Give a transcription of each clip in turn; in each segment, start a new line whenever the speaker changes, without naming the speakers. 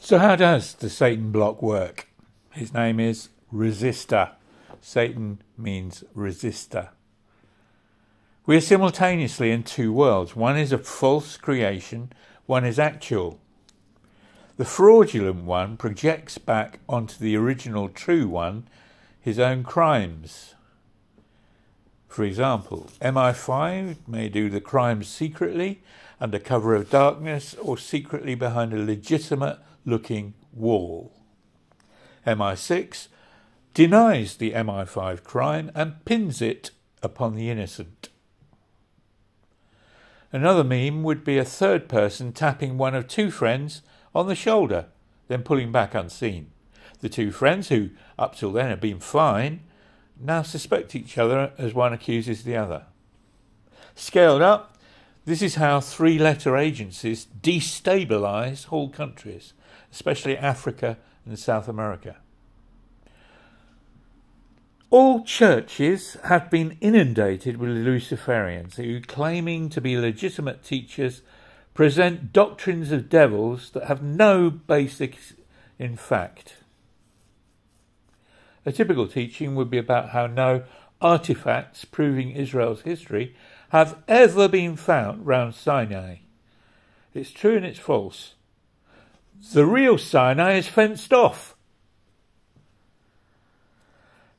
So how does the Satan block work? His name is resistor. Satan means resistor. We are simultaneously in two worlds. One is a false creation, one is actual. The fraudulent one projects back onto the original true one his own crimes. For example, MI5 may do the crimes secretly, under cover of darkness, or secretly behind a legitimate-looking wall. MI6 denies the MI5 crime and pins it upon the innocent. Another meme would be a third person tapping one of two friends on the shoulder, then pulling back unseen. The two friends, who up till then had been fine, now suspect each other as one accuses the other. Scaled up, this is how three-letter agencies destabilise whole countries, especially Africa and South America. All churches have been inundated with Luciferians who, claiming to be legitimate teachers, present doctrines of devils that have no basis in fact. A typical teaching would be about how no artifacts proving Israel's history have ever been found round Sinai. It's true and it's false. The real Sinai is fenced off.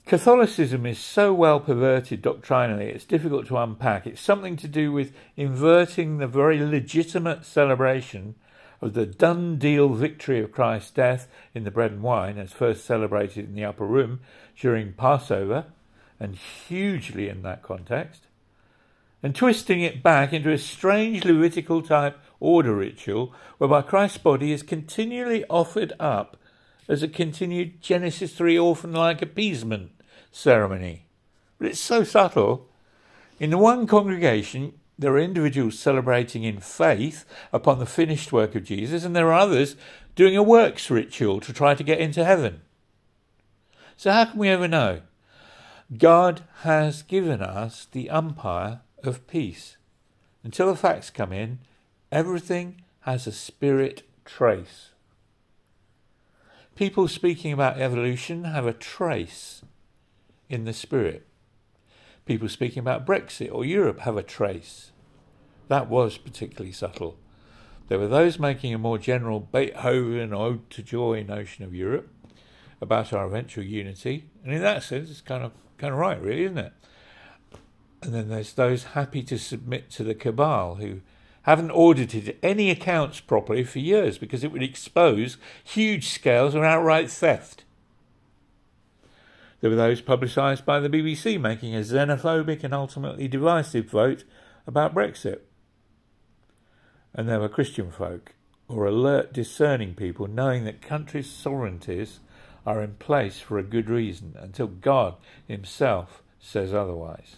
Catholicism is so well perverted doctrinally it's difficult to unpack. It's something to do with inverting the very legitimate celebration of the done deal victory of Christ's death in the bread and wine, as first celebrated in the upper room during Passover, and hugely in that context, and twisting it back into a strange Levitical type order ritual whereby Christ's body is continually offered up as a continued Genesis 3 orphan-like appeasement ceremony. But it's so subtle. In the one congregation, there are individuals celebrating in faith upon the finished work of Jesus, and there are others doing a works ritual to try to get into heaven. So how can we ever know? God has given us the umpire of peace. Until the facts come in, everything has a spirit trace. People speaking about evolution have a trace in the spirit. People speaking about Brexit or Europe have a trace. That was particularly subtle. There were those making a more general Beethoven ode to joy notion of Europe about our eventual unity, and in that sense it's kind of right, really, isn't it? And then there's those happy to submit to the cabal who haven't audited any accounts properly for years because it would expose huge scales of outright theft. There were those publicised by the BBC making a xenophobic and ultimately divisive vote about Brexit. And there were Christian folk, or alert, discerning people, knowing that countries' sovereignties are in place for a good reason until God himself says otherwise.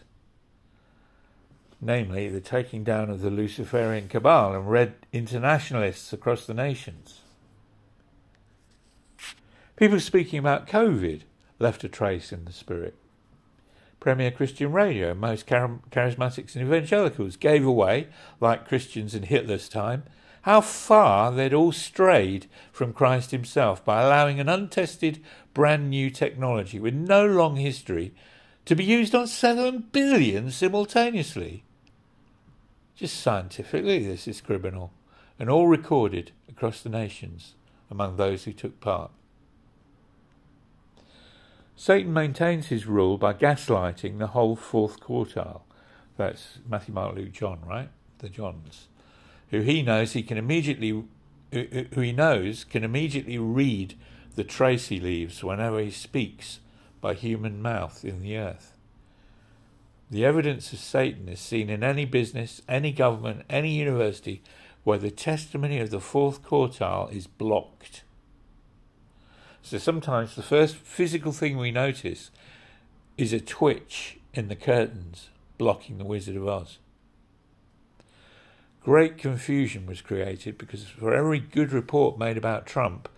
Namely, the taking down of the Luciferian cabal and red internationalists across the nations. People speaking about COVID left a trace in the spirit. Premier Christian Radio, most charismatics and evangelicals gave away, like Christians in Hitler's time, how far they'd all strayed from Christ himself by allowing an untested brand new technology with no long history to be used on 7 billion simultaneously. Just scientifically, this is criminal, and all recorded across the nations among those who took part. Satan maintains his rule by gaslighting the whole fourth quartile. That's Matthew, Mark, Luke, John, right? The Johns. Who he knows can immediately read the trace he leaves whenever he speaks by human mouth in the earth. The evidence of Satan is seen in any business, any government, any university where the testimony of the fourth quartile is blocked. So sometimes the first physical thing we notice is a twitch in the curtains blocking the Wizard of Oz. Great confusion was created because for every good report made about Trump,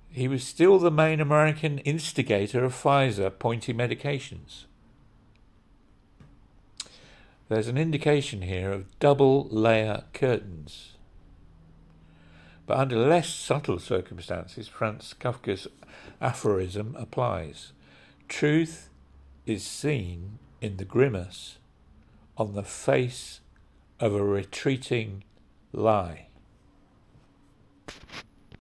he was still the main American instigator of Pfizer pointy medications. There's an indication here of double layer curtains. But under less subtle circumstances, Franz Kafka's aphorism applies. Truth is seen in the grimace on the face of a retreating lie.